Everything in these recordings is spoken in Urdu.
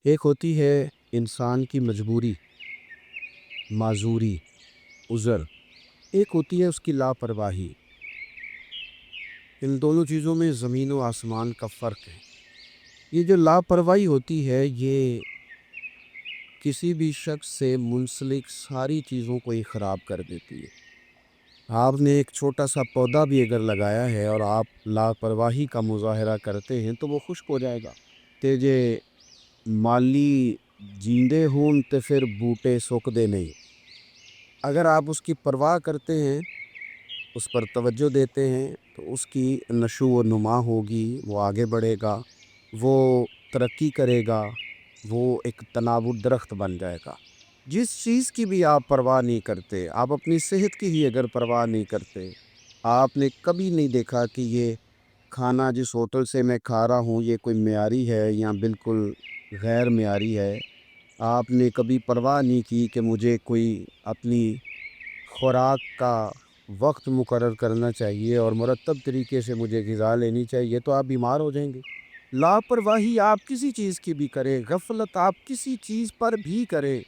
ایک ہوتی ہے انسان کی مجبوری، معذوری، عذر، ایک ہوتی ہے اس کی لاپرواہی۔ ان دونوں چیزوں میں زمین و آسمان کا فرق ہے۔ یہ جو لاپرواہی ہوتی ہے یہ کسی بھی شخص سے منسلک ساری چیزوں کو ہی خراب کر دیتی ہے۔ آپ نے ایک چھوٹا سا پودا بھی اگر لگایا ہے اور آپ لاپرواہی کا مظاہرہ کرتے ہیں تو وہ خشک ہو جائے گا۔ تے جے مالی جیندے ہون تے پھر بوٹے سوکدے نہیں۔ اگر آپ اس کی پرواہ کرتے ہیں، اس پر توجہ دیتے ہیں تو اس کی نشو و نما ہوگی، وہ آگے بڑھے گا، وہ ترقی کرے گا، وہ ایک تناور درخت بن جائے گا۔ جس چیز کی بھی آپ پرواہ نہیں کرتے، آپ اپنی صحت کی ہی اگر پرواہ نہیں کرتے، آپ نے کبھی نہیں دیکھا کہ یہ کھانا جس ہوٹل سے میں کھا رہا ہوں یہ کوئی معیاری ہے یا بالکل غیر معیاری ہے، آپ نے کبھی پرواہ نہیں کی کہ مجھے کوئی اپنی خوراک کا وقت مقرر کرنا چاہیے اور مرتب طریقے سے مجھے غذا لینی چاہیے، تو آپ بیمار ہو جائیں گے۔ لاپرواہی آپ کسی چیز کی بھی کرے، غفلت آپ کسی چیز پر بھی کرے،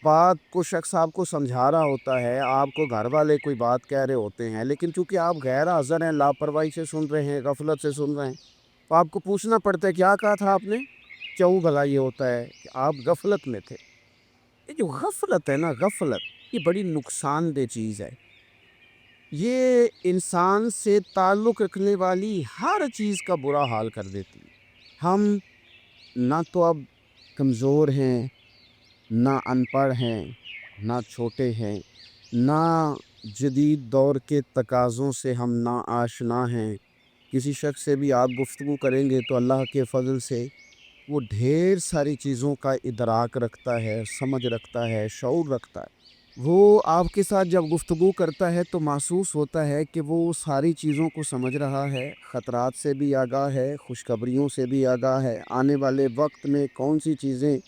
بات کو شخص آپ کو سمجھا رہا ہوتا ہے، آپ کو گھر والے کوئی بات کہہ رہے ہوتے ہیں، لیکن چونکہ آپ غیر حاضر ہیں، لاپرواہی سے سن رہے ہیں، غفلت سے سن رہے ہیں، تو آپ کو پوچھنا پڑتا ہے کیا کہا تھا آپ نے؟ کیوں بھلا یہ ہوتا ہے کہ آپ غفلت میں تھے۔ یہ جو غفلت ہے نا، غفلت یہ بڑی نقصان دہ چیز ہے۔ یہ انسان سے تعلق رکھنے والی ہر چیز کا برا حال کر دیتی ہے۔ ہم نہ تو اب کمزور ہیں، نہ ان پڑھ ہیں، نہ چھوٹے ہیں، نہ جدید دور کے تقاضوں سے ہم نا آشنا ہیں۔ کسی شخص سے بھی آپ گفتگو کریں گے تو اللہ کے فضل سے وہ ڈھیر ساری چیزوں کا ادراک رکھتا ہے، سمجھ رکھتا ہے، شعور رکھتا ہے۔ وہ آپ کے ساتھ جب گفتگو کرتا ہے تو محسوس ہوتا ہے کہ وہ ساری چیزوں کو سمجھ رہا ہے، خطرات سے بھی آگاہ ہے، خوشخبریوں سے بھی آگاہ ہے، آنے والے وقت میں کون سی چیزیں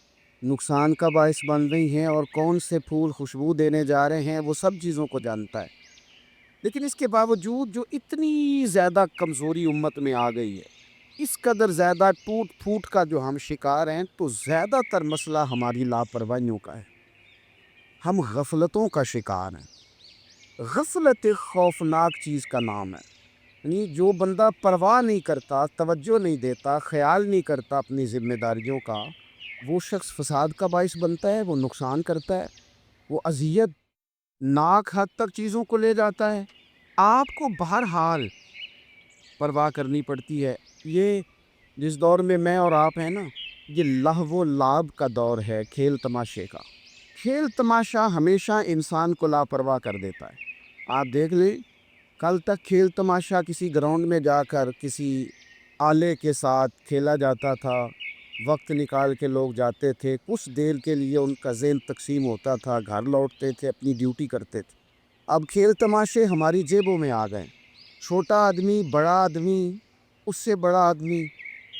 نقصان کا باعث بن رہی ہیں اور کون سے پھول خوشبو دینے جا رہے ہیں، وہ سب چیزوں کو جانتا ہے۔ لیکن اس کے باوجود جو اتنی زیادہ کمزوری امت میں آ گئی ہے، اس قدر زیادہ ٹوٹ پھوٹ کا جو ہم شکار ہیں، تو زیادہ تر مسئلہ ہماری لاپرواہیوں کا ہے۔ ہم غفلتوں کا شکار ہیں۔ غفلت ایک خوفناک چیز کا نام ہے۔ یعنی جو بندہ پرواہ نہیں کرتا، توجہ نہیں دیتا، خیال نہیں کرتا اپنی ذمہ داریوں کا، وہ شخص فساد کا باعث بنتا ہے، وہ نقصان کرتا ہے، وہ اذیت ناک حد تک چیزوں کو لے جاتا ہے۔ آپ کو بہرحال پرواہ کرنی پڑتی ہے۔ یہ جس دور میں میں اور آپ ہیں نا، یہ لہو و لعب کا دور ہے، کھیل تماشے کا۔ کھیل تماشا ہمیشہ انسان کو لاپرواہ کر دیتا ہے۔ آپ دیکھ لیں، کل تک کھیل تماشا کسی گراؤنڈ میں جا کر کسی آلے کے ساتھ کھیلا جاتا تھا، وقت نکال کے لوگ جاتے تھے، کچھ دیر کے لیے ان کا ذہن تقسیم ہوتا تھا، گھر لوٹتے تھے، اپنی ڈیوٹی کرتے تھے۔ اب کھیل تماشے ہماری جیبوں میں آ گئے۔ چھوٹا آدمی، بڑا آدمی، اس سے بڑا آدمی،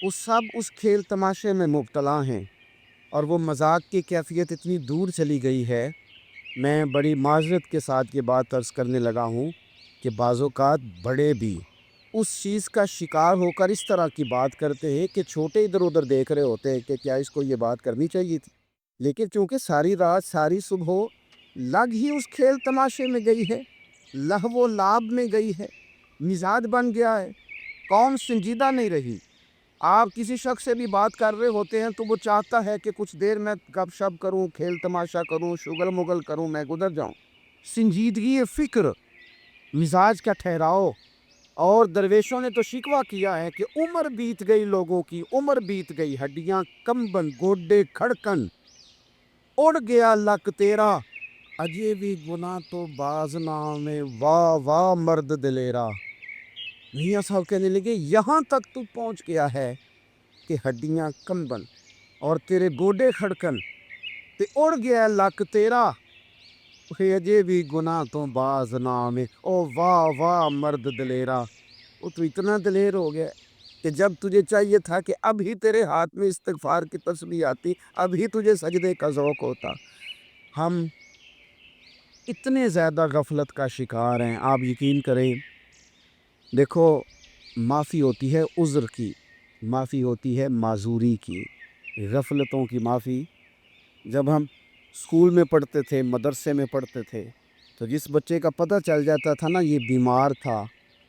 وہ سب اس کھیل تماشے میں مبتلا ہیں، اور وہ مذاق کی کیفیت اتنی دور چلی گئی ہے، میں بڑی معذرت کے ساتھ یہ بات عرض کرنے لگا ہوں کہ بعض اوقات بڑے بھی اس چیز کا شکار ہو کر اس طرح کی بات کرتے ہیں کہ چھوٹے ادھر ادھر دیکھ رہے ہوتے ہیں کہ کیا اس کو یہ بات کرنی چاہیے تھی، لیکن چونکہ ساری رات ساری صبح لگ ہی اس کھیل تماشے میں گئی ہے، لہو و لعب میں گئی ہے، مزاج بن گیا ہے، قوم سنجیدہ نہیں رہی۔ آپ کسی شخص سے بھی بات کر رہے ہوتے ہیں تو وہ چاہتا ہے کہ کچھ دیر میں گپ شپ کروں، کھیل تماشا کروں، شغل مغل کروں، میں گزر جاؤں۔ سنجیدگی فکر، مزاج کا ٹھہراؤ۔ اور درویشوں نے تو شکوہ کیا ہے کہ عمر بیت گئی، لوگوں کی عمر بیت گئی، ہڈیاں کمبن، گوڈے کھڑکن، اڑ گیا لک تیرا، اجے بھی گناہ تو باز نام ہے، واہ واہ مرد دلیرا۔ میاں صاحب کہنے لگے یہاں تک تو پہنچ گیا ہے کہ ہڈیاں کمبن اور تیرے گوڈے کھڑکن تے اڑ گیا لک تیرا، اجے بھی گناہ تو باز نام ہے، او واہ واہ مرد دلیرا۔ وہ تو اتنا دلیر ہو گیا کہ جب تجھے چاہیے تھا کہ اب ہی تیرے ہاتھ میں استغفار کی تسبیح آتی، اب ہی تجھے سجدے کا ذوق ہوتا۔ ہم اتنے زیادہ غفلت کا شکار ہیں، آپ یقین کریں۔ دیکھو، معافی ہوتی ہے عذر کی، معافی ہوتی ہے معذوری کی، غفلتوں کی معافی۔ جب ہم اسکول میں پڑھتے تھے، مدرسے میں پڑھتے تھے، تو جس بچے کا پتہ چل جاتا تھا نا یہ بیمار تھا،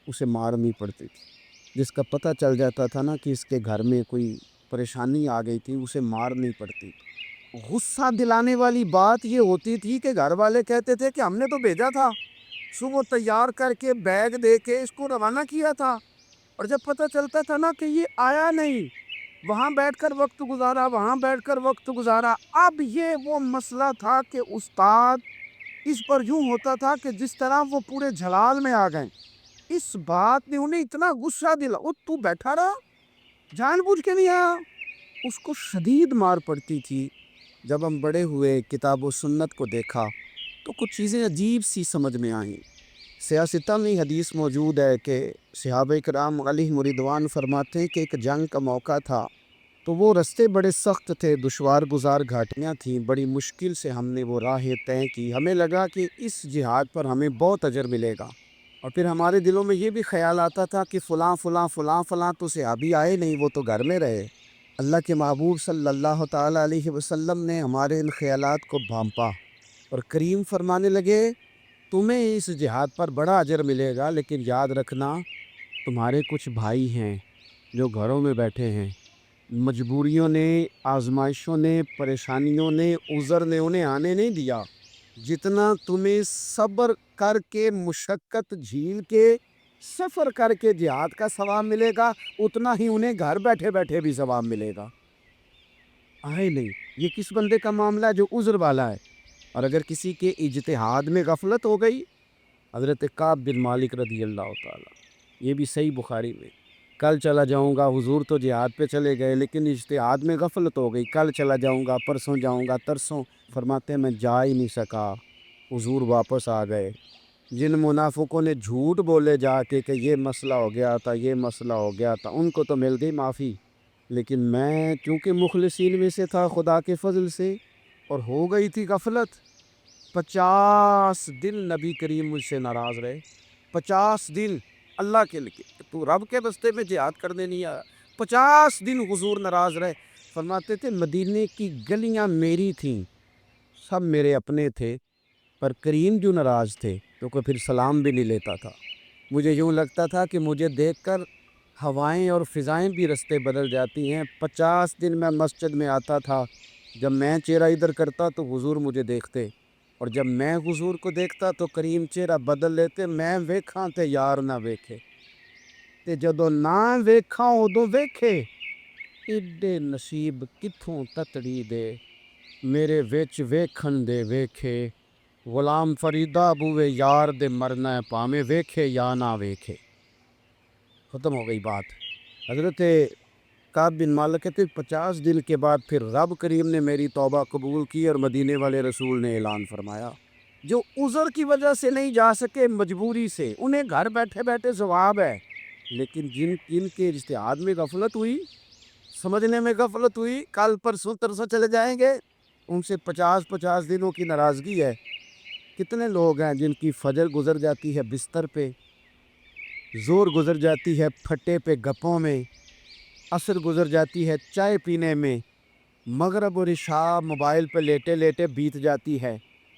اسے مار نہیں پڑتی تھی۔ جس کا پتہ چل جاتا تھا نا کہ اس کے گھر میں کوئی پریشانی آ گئی تھی، اسے مار نہیں پڑتی تھی۔ غصہ دلانے والی بات یہ ہوتی تھی کہ گھر والے کہتے تھے کہ ہم نے تو بھیجا تھا، صبح تیار کر کے بیگ دے کے اس کو روانہ کیا تھا، اور جب پتہ چلتا تھا نا کہ یہ آیا نہیں، وہاں بیٹھ کر وقت گزارا، وہاں بیٹھ کر وقت گزارا۔ اب یہ وہ مسئلہ تھا کہ استاد اس پر یوں ہوتا تھا کہ جس طرح وہ پورے جھلال میں آ گئے۔ اس بات نے انہیں اتنا غصہ دلا، تو بیٹھا رہا، جان بوجھ کے نہیں آیا۔ اس کو شدید مار پڑتی تھی۔ جب ہم بڑے ہوئے، کتاب و سنت کو دیکھا تو کچھ چیزیں عجیب سی سمجھ میں آئیں۔ سیاستہ میں حدیث موجود ہے کہ صحابہ کرام علیہم رضوان فرماتے ہیں کہ ایک جنگ کا موقع تھا، تو وہ رستے بڑے سخت تھے، دشوار گزار گھاٹیاں تھیں، بڑی مشکل سے ہم نے وہ راہیں طے کی۔ ہمیں لگا کہ اس جہاد پر ہمیں بہت اجر ملے گا، اور پھر ہمارے دلوں میں یہ بھی خیال آتا تھا کہ فلاں فلاں فلاں فلاں تو صحابی آئے نہیں، وہ تو گھر میں رہے۔ اللہ کے محبوب صلی اللہ تعالیٰ علیہ وسلم نے ہمارے ان خیالات کو بھانپا اور کریم فرمانے لگے، تمہیں اس جہاد پر بڑا اجر ملے گا، لیکن یاد رکھنا تمہارے کچھ بھائی ہیں جو گھروں میں بیٹھے ہیں، مجبوریوں نے، آزمائشوں نے، پریشانیوں نے، عذر نے انہیں آنے نہیں دیا۔ جتنا تمہیں صبر کر کے، مشقت جھیل کے، سفر کر کے جہاد کا ثواب ملے گا، اتنا ہی انہیں گھر بیٹھے بیٹھے بھی ثواب ملے گا۔ آئے نہیں، یہ کس بندے کا معاملہ ہے جو عذر والا ہے؟ اور اگر کسی کے اجتہاد میں غفلت ہو گئی، حضرت کعب بن مالک رضی اللہ تعالیٰ، یہ بھی صحیح بخاری میں، کل چلا جاؤں گا، حضور تو جہاد پہ چلے گئے لیکن اجتہاد میں غفلت ہو گئی، کل چلا جاؤں گا، پرسوں جاؤں گا، ترسوں، فرماتے ہیں میں جا ہی نہیں سکا، حضور واپس آ گئے۔ جن منافقوں نے جھوٹ بولے جا کے کہ یہ مسئلہ ہو گیا تھا، یہ مسئلہ ہو گیا تھا، ان کو تو مل گئی معافی، لیکن میں چونکہ مخلصین میں سے تھا خدا کے فضل سے، اور ہو گئی تھی غفلت، 50 دن نبی کریم مجھ سے ناراض رہے۔ 50 دن اللہ کے لیے، تو رب کے رستے میں جہاد کرنے نہیں آیا، 50 دن حضور ناراض رہے۔ فرماتے تھے مدینے کی گلیاں میری تھیں، سب میرے اپنے تھے، پر کریم جو ناراض تھے تو کوئی پھر سلام بھی نہیں لیتا تھا۔ مجھے یوں لگتا تھا کہ مجھے دیکھ کر ہوائیں اور فضائیں بھی رستے بدل جاتی ہیں۔ 50 دن میں مسجد میں آتا تھا، جب میں چہرہ ادھر کرتا تو حضور مجھے دیکھتے، اور جب میں حضور کو دیکھتا تو کریم چہرہ بدل لیتے، میں ویکھاں تے یار نہ ویکھے، تے جدوں نہ ویکھاں ادوں ویکھے، ایڈے نصیب کتھوں تتڑی دے، میرے وچ ویکھن دے ویکھے، غلام فریدہ بوئے یار دے مرنا ہے پامے ویکھے یا نہ ویکھے۔ ختم ہو گئی بات۔ حضرت کعب بن مالک کہتے 50 دن کے بعد پھر رب کریم نے میری توبہ قبول کی، اور مدینے والے رسول نے اعلان فرمایا جو عذر کی وجہ سے نہیں جا سکے، مجبوری سے، انہیں گھر بیٹھے بیٹھے ثواب ہے، لیکن جن کے اجتہاد میں غفلت ہوئی، سمجھنے میں غفلت ہوئی، کل پرسوں ترسوں چلے جائیں گے، ان سے 50 دنوں کی ناراضگی ہے۔ کتنے لوگ ہیں جن کی فجر گزر جاتی ہے بستر پہ، زور گزر جاتی ہے پھٹے پہ گپوں میں، عصر گزر جاتی ہے چائے پینے میں، مغرب اور عشاء موبائل پہ لیٹے لیٹے بیت جاتی ہے،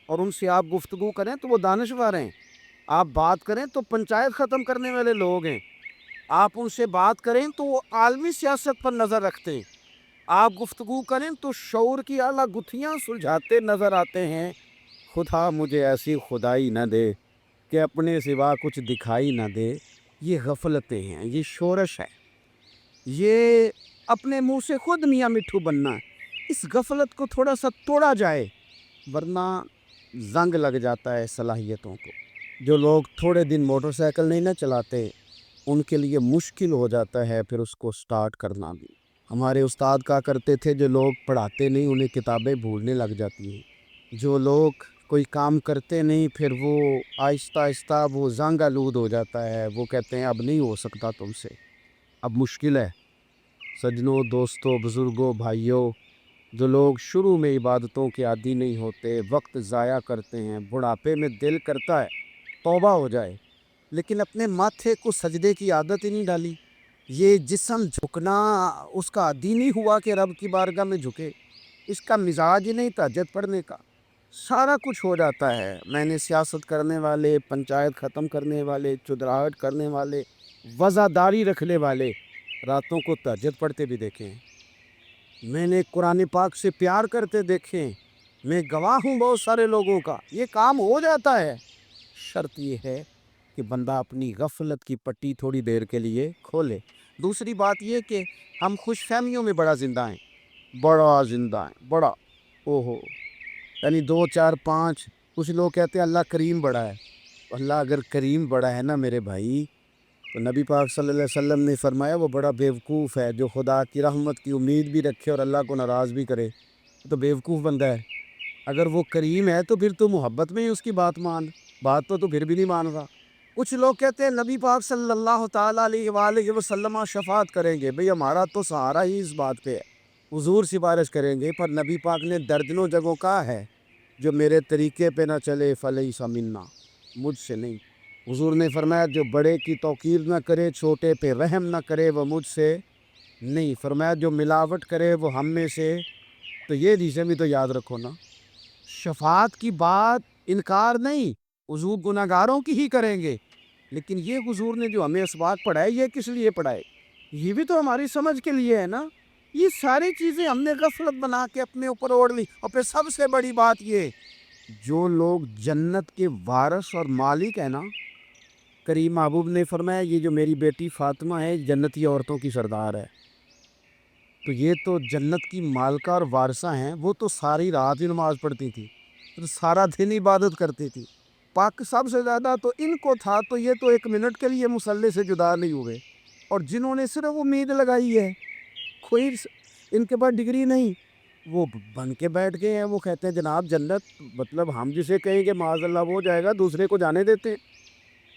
اور ان سے آپ گفتگو کریں تو وہ دانشور ہیں، آپ بات کریں تو پنچایت ختم کرنے والے لوگ ہیں، آپ ان سے بات کریں تو وہ عالمی سیاست پر نظر رکھتے ہیں، آپ گفتگو کریں تو شعور کی اعلیٰ گتھیاں سلجھاتے نظر آتے ہیں۔ خدا مجھے ایسی خدائی نہ دے کہ اپنے سوا کچھ دکھائی نہ دے۔ یہ غفلتیں ہیں، یہ شورش ہے، یہ اپنے منہ سے خود میاں مٹھو بننا ہے۔ اس غفلت کو تھوڑا سا توڑا جائے، ورنہ زنگ لگ جاتا ہے صلاحیتوں کو۔ جو لوگ تھوڑے دن موٹر سائیکل نہیں نہ چلاتے، ان کے لیے مشکل ہو جاتا ہے پھر اس کو سٹارٹ کرنا بھی۔ ہمارے استاد کہا کرتے تھے جو لوگ پڑھاتے نہیں انہیں کتابیں بھولنے لگ جاتی ہیں، جو لوگ کوئی کام کرتے نہیں پھر وہ آہستہ آہستہ وہ زنگ آلود ہو جاتا ہے، وہ کہتے ہیں اب نہیں ہو سکتا تم سے، اب مشکل ہے۔ سجنوں، دوستوں، بزرگوں، بھائیوں، جو لوگ شروع میں عبادتوں کے عادی نہیں ہوتے، وقت ضائع کرتے ہیں، بڑھاپے میں دل کرتا ہے توبہ ہو جائے، لیکن اپنے ماتھے کو سجدے کی عادت ہی نہیں ڈالی، یہ جسم جھکنا اس کا عادی نہیں ہوا کہ رب کی بارگاہ میں جھکے، اس کا مزاج ہی نہیں تہجد پڑھنے کا، سارا کچھ ہو جاتا ہے۔ میں نے سیاست کرنے والے، پنچایت ختم کرنے والے، چودراہٹ کرنے والے، وزاداری رکھنے والے راتوں کو تہجد پڑھتے بھی دیکھے ہیں۔ میں نے قرآن پاک سے پیار کرتے دیکھے ہیں۔ میں گواہ ہوں بہت سارے لوگوں کا، یہ کام ہو جاتا ہے۔ شرط یہ ہے کہ بندہ اپنی غفلت کی پٹی تھوڑی دیر کے لیے کھولے۔ دوسری بات یہ کہ ہم خوش فہمیوں میں بڑا زندہ ہیں، بڑا زندہ ہیں، بڑا اوہو، یعنی 2 4 5۔ کچھ لوگ کہتے ہیں اللہ کریم بڑا ہے۔ اللہ اگر کریم بڑا ہے نا میرے بھائی، تو نبی پاک صلی اللہ علیہ وسلم نے فرمایا وہ بڑا بیوقوف ہے جو خدا کی رحمت کی امید بھی رکھے اور اللہ کو ناراض بھی کرے، تو بیوقوف بندہ ہے۔ اگر وہ کریم ہے تو پھر تو محبت میں ہی اس کی بات مان، بات تو پھر بھی نہیں مان رہا۔ کچھ لوگ کہتے ہیں نبی پاک صلی اللہ تعالیٰ علیہ وآلہ وسلم شفاعت کریں گے۔ بھئی ہمارا تو سہارا ہی اس بات پہ ہے، حضور سفارش کریں گے، پر نبی پاک نے درجنوں جگہوں کہا ہے جو میرے طریقے پہ نہ چلے فلیس منا، مجھ سے نہیں۔ حضور نے فرمایا جو بڑے کی توقیر نہ کرے، چھوٹے پہ رحم نہ کرے، وہ مجھ سے نہیں۔ فرمایا جو ملاوٹ کرے وہ ہم میں سے، تو یہ حدیثیں بھی تو یاد رکھو نا۔ شفاعت کی بات انکار نہیں، حضور گناہ گاروں کی ہی کریں گے، لیکن یہ حضور نے جو ہمیں اسباق پڑھائے یہ کس لیے پڑھائے؟ یہ بھی تو ہماری سمجھ کے لیے ہے نا۔ یہ ساری چیزیں ہم نے غفلت بنا کے اپنے اوپر اوڑھ لی۔ اور پھر سب سے بڑی بات یہ، جو لوگ جنت کے وارث اور مالک ہیں نا، کریم محبوب نے فرمایا یہ جو میری بیٹی فاطمہ ہے جنتی عورتوں کی سردار ہے، تو یہ تو جنت کی مالکہ اور وارثہ ہیں۔ وہ تو ساری رات ہی نماز پڑھتی تھی، سارا دن عبادت کرتی تھی، پاک سب سے زیادہ تو ان کو تھا، تو یہ تو 1 منٹ کے لیے مصلی سے جدا نہیں ہوئے۔ اور جنہوں نے صرف امید لگائی ہے، کوئی ان کے پاس ڈگری نہیں، وہ بن کے بیٹھ گئے ہیں۔ وہ کہتے ہیں جناب جنت، مطلب ہم جسے کہیں کہ معاذ اللہ وہ ہو جائے گا، دوسرے کو جانے دیتے ہیں۔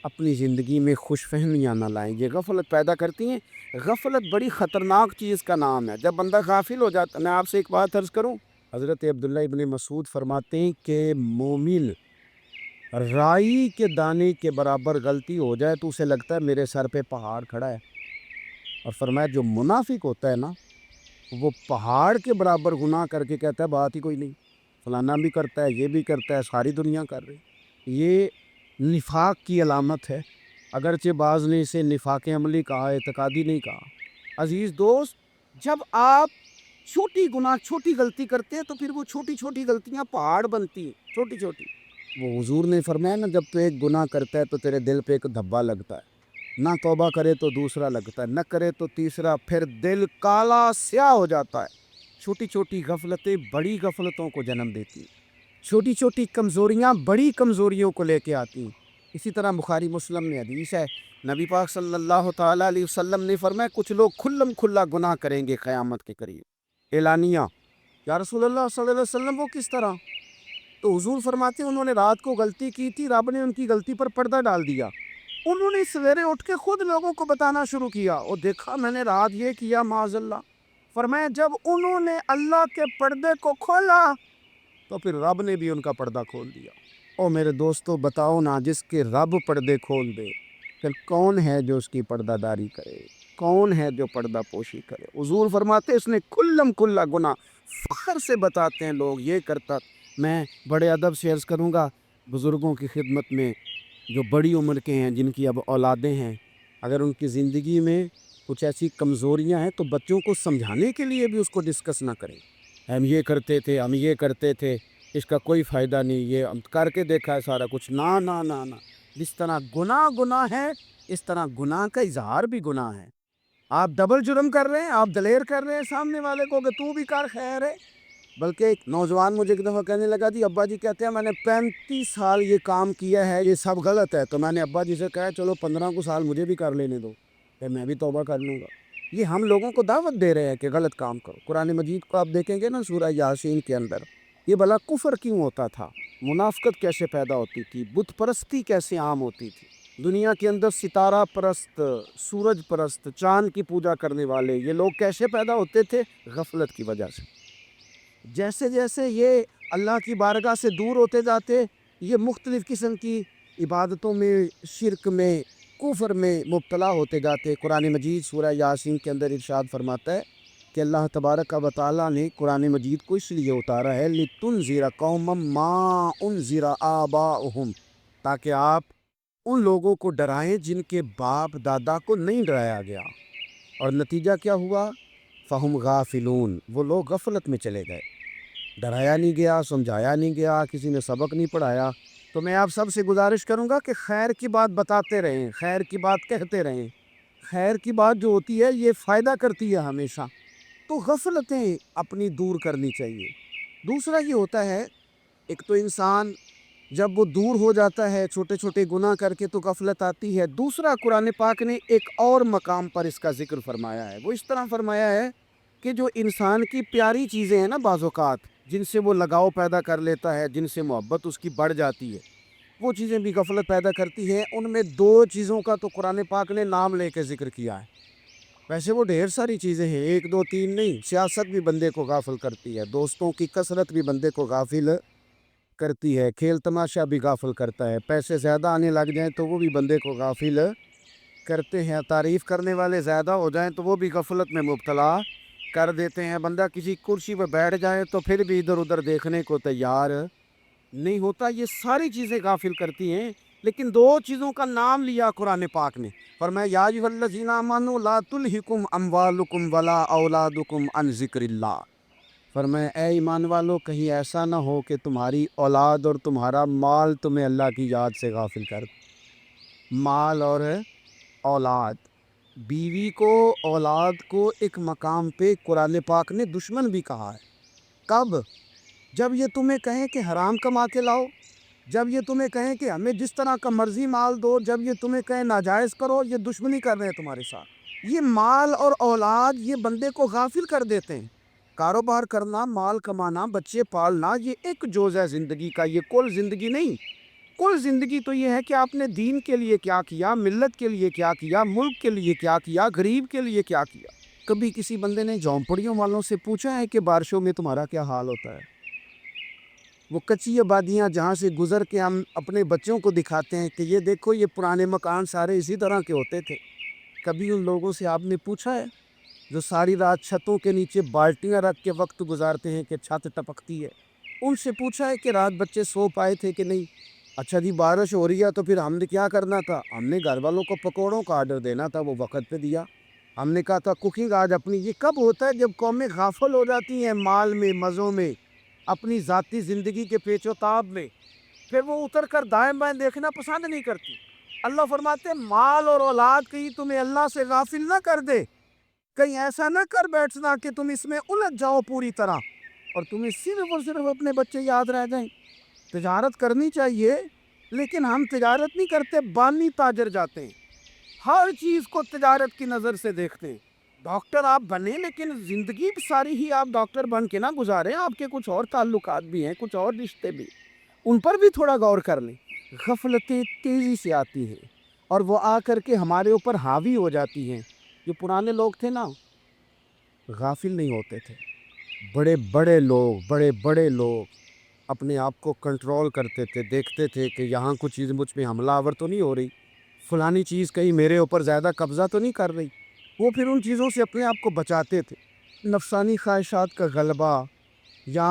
اپنی زندگی میں خوش فہمیاں نہ لائیں، یہ غفلت پیدا کرتی ہیں۔ غفلت بڑی خطرناک چیز کا نام ہے۔ جب بندہ غافل ہو جاتا، میں آپ سے ایک بات عرض کروں، حضرت عبداللہ ابن مسعود فرماتے ہیں کہ مومن رائی کے دانے کے برابر غلطی ہو جائے تو اسے لگتا ہے میرے سر پہ پہاڑ کھڑا ہے، اور فرمایا جو منافق ہوتا ہے نا، وہ پہاڑ کے برابر گناہ کر کے کہتا ہے بات ہی کوئی نہیں، فلانا بھی کرتا ہے، یہ بھی کرتا ہے، ساری دنیا کر رہی۔ یہ نفاق کی علامت ہے، اگرچہ بعض نے اسے نفاق عملی کہا، اعتقادی نہیں کہا۔ عزیز دوست، جب آپ چھوٹی غلطی کرتے ہیں تو پھر وہ چھوٹی چھوٹی غلطیاں پہاڑ بنتی ہیں، چھوٹی چھوٹی۔ وہ حضور نے فرمایا نا، جب تو ایک گناہ کرتا ہے تو تیرے دل پہ ایک دھبا لگتا ہے، نہ توبہ کرے تو دوسرا لگتا ہے، نہ کرے تو تیسرا، پھر دل کالا سیاہ ہو جاتا ہے۔ چھوٹی چھوٹی غفلتیں بڑی غفلتوں کو جنم دیتی ہیں، چھوٹی چھوٹی کمزوریاں بڑی کمزوریوں کو لے کے آتی ہیں۔ اسی طرح بخاری مسلم میں حدیث ہے، نبی پاک صلی اللہ تعالیٰ علیہ وسلم نے فرمایا کچھ لوگ کھلم کھلا گناہ کریں گے قیامت کے قریب۔ اعلانیہ، یا رسول اللہ صلی اللہ علیہ وسلم وہ کس طرح؟ تو حضور فرماتے ہیں انہوں نے رات کو غلطی کی تھی، رب نے ان کی غلطی پر پردہ ڈال دیا، انہوں نے سویرے اٹھ کے خود لوگوں کو بتانا شروع کیا، اور دیکھا میں نے رات یہ کیا معاذ اللہ۔ فرمایا جب انہوں نے اللہ کے پردے کو کھولا تو پھر رب نے بھی ان کا پردہ کھول دیا۔ او میرے دوستو، بتاؤ نا، جس کے رب پردے کھول دے پھر کون ہے جو اس کی پردہ داری کرے؟ کون ہے جو پردہ پوشی کرے؟ حضور فرماتے اس نے کلم کلا گناہ، فخر سے بتاتے ہیں لوگ یہ کرتا۔ میں بڑے ادب سے عرض کروں گا بزرگوں کی خدمت میں، جو بڑی عمر کے ہیں، جن کی اب اولادیں ہیں، اگر ان کی زندگی میں کچھ ایسی کمزوریاں ہیں تو بچوں کو سمجھانے کے لیے بھی اس کو ڈسکس نہ کریں۔ ہم یہ کرتے تھے، ہم یہ کرتے تھے، اس کا کوئی فائدہ نہیں، یہ ہم کر کے دیکھا ہے سارا کچھ۔ نہ نہ نہ نہ، جس طرح گناہ ہے، اس طرح گناہ کا اظہار بھی گناہ ہے۔ آپ ڈبل جرم کر رہے ہیں، آپ دلیر کر رہے ہیں سامنے والے کو کہ تو بھی کر، خیر ہے۔ بلکہ ایک نوجوان مجھے ایک دفعہ کہنے لگا جی ابا جی کہتے ہیں میں نے 35 سال یہ کام کیا ہے، یہ سب غلط ہے۔ تو میں نے ابا جی سے کہا چلو 15 کو سال مجھے بھی کر لینے دو، پھر میں بھی توبہ کر لوں گا۔ یہ ہم لوگوں کو دعوت دے رہے ہیں کہ غلط کام کرو۔ قرآن مجید کو آپ دیکھیں گے نا، سورہ یاسین کے اندر یہ بھلا کفر کیوں ہوتا تھا، منافقت کیسے پیدا ہوتی تھی، بت پرستی کیسے عام ہوتی تھی، دنیا کے اندر ستارہ پرست، سورج پرست، چاند کی پوجا کرنے والے یہ لوگ کیسے پیدا ہوتے تھے؟ غفلت کی وجہ سے۔ جیسے جیسے یہ اللہ کی بارگاہ سے دور ہوتے جاتے، یہ مختلف قسم کی عبادتوں میں، شرک میں، کفر میں مبتلا ہوتے جاتے. قرآن مجید سورہ یاسین کے اندر ارشاد فرماتا ہے کہ اللہ تبارک و تعالیٰ نے قرآن مجید کو اس لیے اتارا ہے لِتُنذِرَ قَوْمًا مَا أُنذِرَ آبَاؤُهُمْ، تاکہ آپ ان لوگوں کو ڈرائیں جن کے باپ دادا کو نہیں ڈرایا گیا. اور نتیجہ کیا ہوا؟ فَهُمْ غَافِلُونَ، وہ لوگ غفلت میں چلے گئے. ڈرایا نہیں گیا، سمجھایا نہیں گیا، کسی نے سبق نہیں پڑھایا. تو میں آپ سب سے گزارش کروں گا کہ خیر کی بات بتاتے رہیں، خیر کی بات کہتے رہیں. خیر کی بات جو ہوتی ہے یہ فائدہ کرتی ہے ہمیشہ. تو غفلتیں اپنی دور کرنی چاہیے. دوسرا یہ ہوتا ہے، ایک تو انسان جب وہ دور ہو جاتا ہے چھوٹے چھوٹے گناہ کر کے تو غفلت آتی ہے. دوسرا قرآن پاک نے ایک اور مقام پر اس کا ذکر فرمایا ہے. وہ اس طرح فرمایا ہے کہ جو انسان کی پیاری چیزیں ہیں نا، بعض اوقات جن سے وہ لگاؤ پیدا کر لیتا ہے، جن سے محبت اس کی بڑھ جاتی ہے، وہ چیزیں بھی غفلت پیدا کرتی ہیں. ان میں دو چیزوں کا تو قرآن پاک نے نام لے کے ذکر کیا ہے. ویسے وہ ڈھیر ساری چیزیں ہیں، ایک دو تین نہیں. سیاست بھی بندے کو غافل کرتی ہے، دوستوں کی کثرت بھی بندے کو غافل کرتی ہے، کھیل تماشا بھی غافل کرتا ہے، پیسے زیادہ آنے لگ جائیں تو وہ بھی بندے کو غافل کرتے ہیں، تعریف کرنے والے زیادہ ہو جائیں تو وہ بھی غفلت میں مبتلا کر دیتے ہیں. بندہ کسی کرسی پہ بیٹھ جائے تو پھر بھی ادھر ادھر دیکھنے کو تیار نہیں ہوتا. یہ ساری چیزیں غافل کرتی ہیں. لیکن دو چیزوں کا نام لیا قرآن پاک نے، فرمایا یا ایھا الذین آمنوا لا تلھکم اموالکم ولا اولادکم عن ذکر اللہ. فرمایا اے ایمان والو، کہیں ایسا نہ ہو کہ تمہاری اولاد اور تمہارا مال تمہیں اللہ کی یاد سے غافل کر. مال اور اولاد، بیوی کو، اولاد کو ایک مقام پہ قرآن پاک نے دشمن بھی کہا ہے. کب؟ جب یہ تمہیں کہیں کہ حرام کما کے لاؤ، جب یہ تمہیں کہیں کہ ہمیں جس طرح کا مرضی مال دو، جب یہ تمہیں کہیں ناجائز کرو، یہ دشمنی کر رہے ہیں تمہارے ساتھ. یہ مال اور اولاد یہ بندے کو غافل کر دیتے ہیں. کاروبار کرنا، مال کمانا، بچے پالنا، یہ ایک جزء ہے زندگی کا، یہ کل زندگی نہیں. کل زندگی تو یہ ہے کہ آپ نے دین کے لیے کیا کیا، ملت کے لیے کیا کیا، ملک کے لیے کیا کیا، غریب کے لیے کیا کیا. کبھی کسی بندے نے جھونپڑیوں والوں سے پوچھا ہے کہ بارشوں میں تمہارا کیا حال ہوتا ہے؟ وہ کچی آبادیاں جہاں سے گزر کے ہم اپنے بچوں کو دکھاتے ہیں کہ یہ دیکھو یہ پرانے مکان سارے اسی طرح کے ہوتے تھے. کبھی ان لوگوں سے آپ نے پوچھا ہے جو ساری رات چھتوں کے نیچے بالٹیاں رکھ کے وقت گزارتے ہیں کہ چھت ٹپکتی ہے؟ ان سے پوچھا ہے کہ رات بچے سو پائے تھے کہ نہیں؟ اچھا جی بارش ہو رہی ہے تو پھر ہم نے کیا کرنا تھا؟ ہم نے گھر والوں کو پکوڑوں کا آرڈر دینا تھا، وہ وقت پہ دیا. ہم نے کہا تھا کوکنگ آج اپنی. یہ کب ہوتا ہے؟ جب قومیں غافل ہو جاتی ہیں مال میں، مزوں میں، اپنی ذاتی زندگی کے پیچ و تاب میں، پھر وہ اتر کر دائیں بائیں دیکھنا پسند نہیں کرتی. اللہ فرماتے ہیں مال اور اولاد کہیں تمہیں اللہ سے غافل نہ کر دے. کہیں ایسا نہ کر بیٹھنا کہ تم اس میں الجھ جاؤ پوری طرح اور تمہیں صرف اور صرف اپنے بچے یاد رہ جائیں. تجارت کرنی چاہیے، لیکن ہم تجارت نہیں کرتے، بانی تاجر جاتے ہیں. ہر چیز کو تجارت کی نظر سے دیکھتے ہیں. ڈاکٹر آپ بنے لیکن زندگی ساری ہی آپ ڈاکٹر بن کے نہ گزاریں. آپ کے کچھ اور تعلقات بھی ہیں، کچھ اور رشتے بھی، ان پر بھی تھوڑا غور کر لیں. غفلتیں تیزی سے آتی ہیں اور وہ آ کر کے ہمارے اوپر حاوی ہو جاتی ہیں. جو پرانے لوگ تھے نا، غافل نہیں ہوتے تھے. بڑے بڑے لوگ اپنے آپ کو کنٹرول کرتے تھے، دیکھتے تھے کہ یہاں کچھ چیز مجھ پہ حملہ آور تو نہیں ہو رہی، فلانی چیز کہیں میرے اوپر زیادہ قبضہ تو نہیں کر رہی. وہ پھر ان چیزوں سے اپنے آپ کو بچاتے تھے. نفسانی خواہشات کا غلبہ یا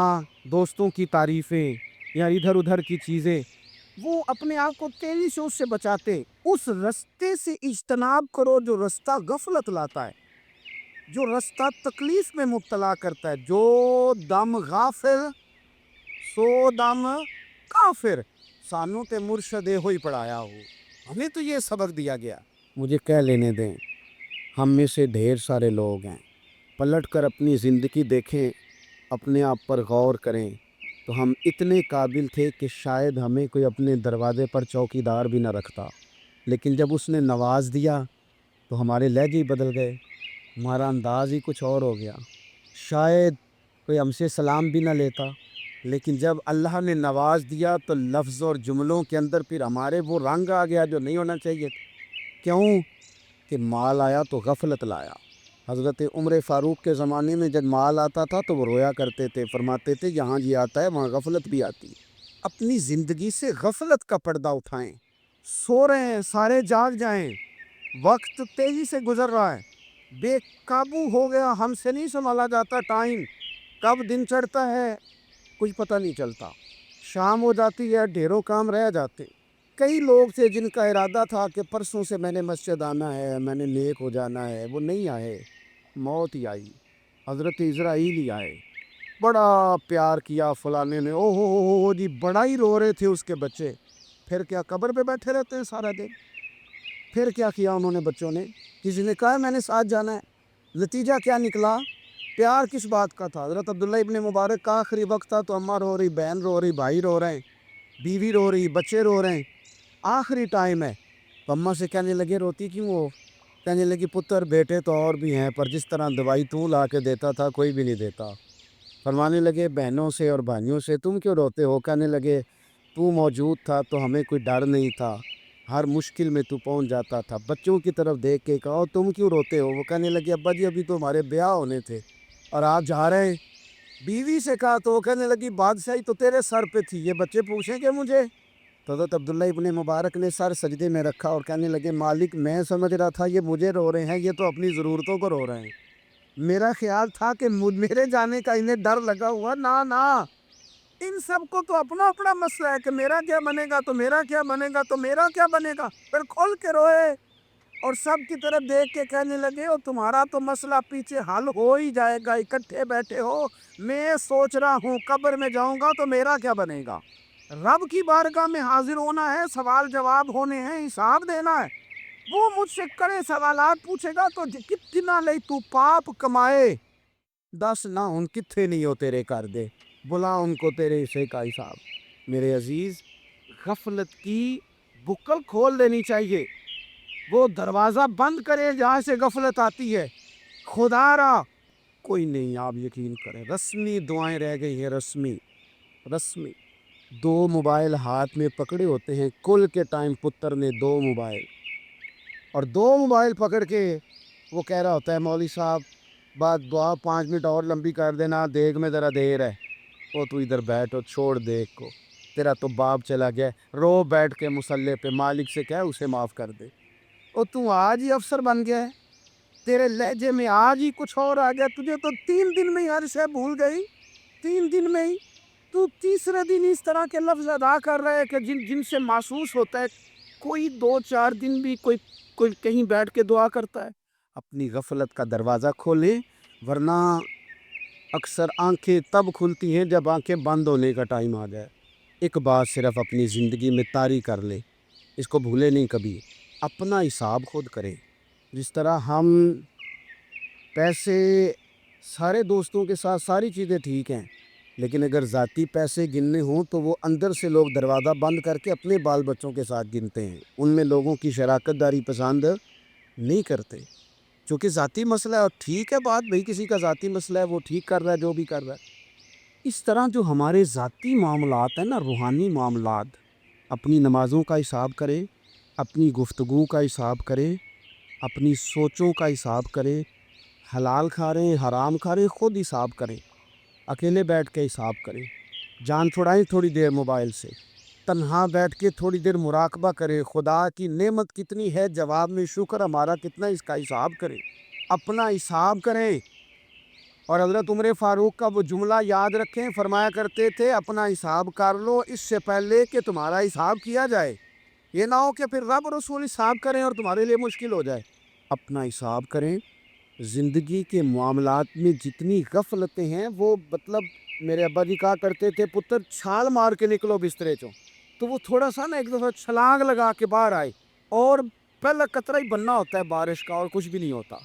دوستوں کی تعریفیں یا ادھر ادھر کی چیزیں، وہ اپنے آپ کو تیزی سے اس سے بچاتے. اس رستے سے اجتناب کرو جو رستہ غفلت لاتا ہے، جو رستہ تکلیف میں مبتلا کرتا ہے. جو دم غافل سو دم کافر. سانوں تے مرشد ہوئی پڑھایا ہو، ہمیں تو یہ سبق دیا گیا. مجھے کہہ لینے دیں، ہم میں سے ڈھیر سارے لوگ ہیں، پلٹ کر اپنی زندگی دیکھیں، اپنے آپ پر غور کریں تو ہم اتنے قابل تھے کہ شاید ہمیں کوئی اپنے دروازے پر چوکی دار بھی نہ رکھتا. لیکن جب اس نے نواز دیا تو ہمارے لہجے ہی بدل گئے، ہمارا انداز ہی کچھ اور ہو گیا. شاید کوئی ہم سے سلام بھی نہ لیتا، لیکن جب اللہ نے نواز دیا تو لفظ اور جملوں کے اندر پھر ہمارے وہ رنگ آ گیا جو نہیں ہونا چاہیے تھا. کیوں؟ کہ مال آیا تو غفلت لایا. حضرت عمر فاروق کے زمانے میں جب مال آتا تھا تو وہ رویا کرتے تھے، فرماتے تھے جہاں یہ آتا ہے وہاں غفلت بھی آتی ہے. اپنی زندگی سے غفلت کا پردہ اٹھائیں. سو رہے ہیں سارے جاگ جائیں، وقت تیزی سے گزر رہا ہے، بے قابو ہو گیا، ہم سے نہیں سنبھالا جاتا ٹائم، کب دن چڑھتا ہے کچھ پتہ نہیں چلتا، شام ہو جاتی ہے ڈھیروں کام رہ جاتے۔ کئی لوگ تھے جن کا ارادہ تھا کہ پرسوں سے میں نے مسجد آنا ہے، میں نے نیک ہو جانا ہے، وہ نہیں آئے، موت ہی آئی، حضرت اسرائیل ہی آئے، بڑا پیار کیا فلانے نے، او ہو جی، بڑا ہی رو رہے تھے اس کے بچے، پھر کیا قبر پہ بیٹھے رہتے ہیں سارا دن؟ پھر کیا کیا انہوں نے بچوں نے؟ کسی نے کہا میں نے ساتھ جانا ہے، نتیجہ کیا نکلا؟ پیار کس بات کا تھا؟ حضرت عبداللہ ابن مبارک کا آخری وقت تھا تو اماں رو رہی، بہن رو رہی، بھائی رو رہے ہیں، بیوی رو رہی، بچے رو رہے ہیں، آخری ٹائم ہے، تو اماں سے کہنے لگے روتی کیوں ہو؟ کہنے لگی پتر بیٹے تو اور بھی ہیں، پر جس طرح دوائی تو لا کے دیتا تھا کوئی بھی نہیں دیتا۔ فرمانے لگے بہنوں سے اور بھائیوں سے تم کیوں روتے ہو؟ کہنے لگے تو موجود تھا تو ہمیں کوئی ڈر نہیں تھا، ہر مشکل میں تو پہنچ جاتا تھا۔ بچوں کی طرف دیکھ کے کہا تم کیوں روتے ہو؟ وہ کہنے لگے ابا جی ابھی تو ہمارے بیاہ ہونے تھے اور آپ جا رہے ہیں۔ بیوی سے کہا تو وہ کہنے لگی بادشاہی تو تیرے سر پہ تھی، یہ بچے پوچھیں گے مجھے؟ تو حضرت عبداللہ ابن مبارک نے سر سجدے میں رکھا اور کہنے لگے مالک میں سمجھ رہا تھا یہ مجھے رو رہے ہیں، یہ تو اپنی ضرورتوں کو رو رہے ہیں، میرا خیال تھا کہ میرے جانے کا انہیں ڈر لگا ہوا، نہ ان سب کو تو اپنا اپنا مسئلہ ہے کہ میرا کیا بنے گا تو میرا کیا بنے گا تو میرا کیا بنے گا، پھر کھول کے روئے اور سب کی طرف دیکھ کے کہنے لگے اور تمہارا تو مسئلہ پیچھے حل ہو ہی جائے گا، اکٹھے بیٹھے ہو، میں سوچ رہا ہوں قبر میں جاؤں گا تو میرا کیا بنے گا، رب کی بارگاہ میں حاضر ہونا ہے، سوال جواب ہونے ہیں، حساب دینا ہے، وہ مجھ سے کرے سوالات پوچھے گا تو کتنا لئی تو پاپ کمائے، دس نہ ان کتھے نہیں ہو تیرے کر دے، بلا ان کو تیرے حصے کا حساب۔ میرے عزیز، غفلت کی بکل کھول دینی چاہیے، وہ دروازہ بند کرے جہاں سے غفلت آتی ہے، خدا را کوئی نہیں، آپ یقین کریں رسمی دعائیں رہ گئی ہیں، رسمی دو موبائل ہاتھ میں پکڑے ہوتے ہیں، کل کے ٹائم پتر نے دو موبائل اور دو موبائل پکڑ کے وہ کہہ رہا ہوتا ہے مولوی صاحب بات دعا 5 منٹ اور لمبی کر دینا، دیکھ میں ذرا دیر ہے، وہ تو ادھر بیٹھو چھوڑ دیکھ کو، تیرا تو باپ چلا گیا، رو بیٹھ کے مصلے پہ، مالک سے کہہ اسے معاف کر دے، اور تو آج ہی افسر بن گیا ہے، تیرے لہجے میں آج ہی کچھ اور آ گیا، تجھے تو 3 دن میں ہی ہر شے بھول گئی، 3 دن میں ہی تو تیسرے دن اس طرح کے لفظ ادا کر رہے کہ جن سے محسوس ہوتا ہے کوئی 2-4 دن بھی کوئی کہیں بیٹھ کے دعا کرتا ہے۔ اپنی غفلت کا دروازہ کھولیں، ورنہ اکثر آنکھیں تب کھلتی ہیں جب آنکھیں بند ہونے کا ٹائم آ جائے۔ ایک بات صرف اپنی زندگی میں طاری کر لیں، اس کو بھولے نہیں کبھی، اپنا حساب خود کریں۔ جس طرح ہم پیسے سارے دوستوں کے ساتھ ساری چیزیں ٹھیک ہیں، لیکن اگر ذاتی پیسے گننے ہوں تو وہ اندر سے لوگ دروازہ بند کر کے اپنے بال بچوں کے ساتھ گنتے ہیں، ان میں لوگوں کی شراکت داری پسند نہیں کرتے، چونکہ ذاتی مسئلہ ہے، اور ٹھیک ہے بات بھئی کسی کا ذاتی مسئلہ ہے، وہ ٹھیک کر رہا ہے جو بھی کر رہا ہے۔ اس طرح جو ہمارے ذاتی معاملات ہیں نا، روحانی معاملات، اپنی نمازوں کا حساب کریں، اپنی گفتگو کا حساب کریں، اپنی سوچوں کا حساب کریں، حلال کھا رہے ہیں حرام کھا رہے ہیں خود حساب کریں، اکیلے بیٹھ کے حساب کریں، جان چھڑائیں تھوڑی دیر موبائل سے، تنہا بیٹھ کے تھوڑی دیر مراقبہ کریں، خدا کی نعمت کتنی ہے، جواب میں شکر ہمارا کتنا، اس کا حساب کریں، اپنا حساب کریں۔ اور حضرت عمر فاروق کا وہ جملہ یاد رکھیں، فرمایا کرتے تھے اپنا حساب کر لو اس سے پہلے کہ تمہارا حساب کیا جائے، یہ نہ ہو کہ پھر رب رسول حساب کریں اور تمہارے لیے مشکل ہو جائے۔ اپنا حساب کریں، زندگی کے معاملات میں جتنی غفلتیں ہیں وہ میرے ابا جی کہا کرتے تھے پتر چھال مار کے نکلو بسترے چوں، تو وہ تھوڑا سا نا ایک دفعہ چھلانگ لگا کے باہر آئے، اور پہلا قطرہ ہی بننا ہوتا ہے بارش کا، اور کچھ بھی نہیں ہوتا،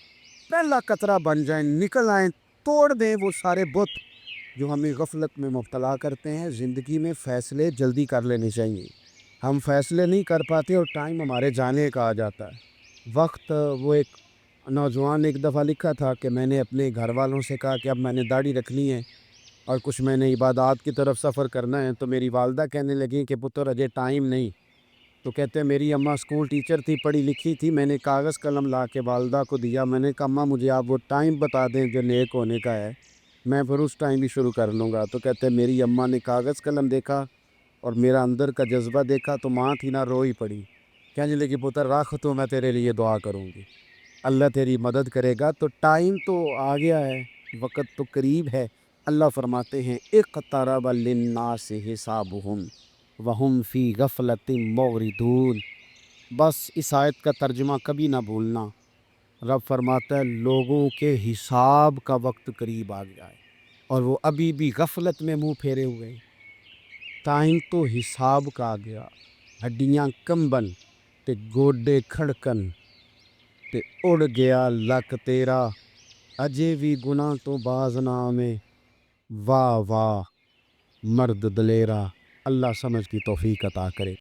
پہلا قطرہ بن جائیں، نکل آئیں، توڑ دیں وہ سارے بت جو ہمیں غفلت میں مبتلا کرتے ہیں۔ زندگی میں فیصلے جلدی کر لینے چاہیے، ہم فیصلے نہیں کر پاتے اور ٹائم ہمارے جانے کا آ جاتا ہے وقت۔ وہ ایک نوجوان نے ایک دفعہ لکھا تھا کہ میں نے اپنے گھر والوں سے کہا کہ اب میں نے داڑھی رکھنی ہے اور کچھ میں نے عبادات کی طرف سفر کرنا ہے، تو میری والدہ کہنے لگیں کہ پتر اجے ٹائم نہیں، تو کہتے ہیں میری اماں اسکول ٹیچر تھی، پڑھی لکھی تھی، میں نے کاغذ قلم لا کے والدہ کو دیا، میں نے کہا اماں مجھے آپ وہ ٹائم بتا دیں جو نیک ہونے کا ہے، میں پھر اس ٹائم بھی شروع کر لوں گا۔ تو کہتے ہیں میری اماں نے کاغذ قلم دیکھا اور میرا اندر کا جذبہ دیکھا تو ماں تھی نہ روئی پڑی، کہنے لگی پتر رکھ تو میں تیرے لیے دعا کروں گی، اللہ تیری مدد کرے گا۔ تو ٹائم تو آ گیا ہے، وقت تو قریب ہے۔ اللہ فرماتے ہیں اقترب للناس حسابہم وہم فی غفلۃ معرضون۔ بس اس آیت کا ترجمہ کبھی نہ بھولنا، رب فرماتا ہے لوگوں کے حساب کا وقت قریب آ گیا ہے اور وہ ابھی بھی غفلت میں منہ پھیرے ہوئے ہیں۔ ٹائم تو حساب کا آ گیا، ہڈیاں کمبن تے گوڈے کھڑکن تے اڑ گیا لک تیرا، اجے بھی گناہ تو باز نہ آویں، واہ واہ مرد دلیرا۔ اللہ سمجھ کی توفیق عطا کرے۔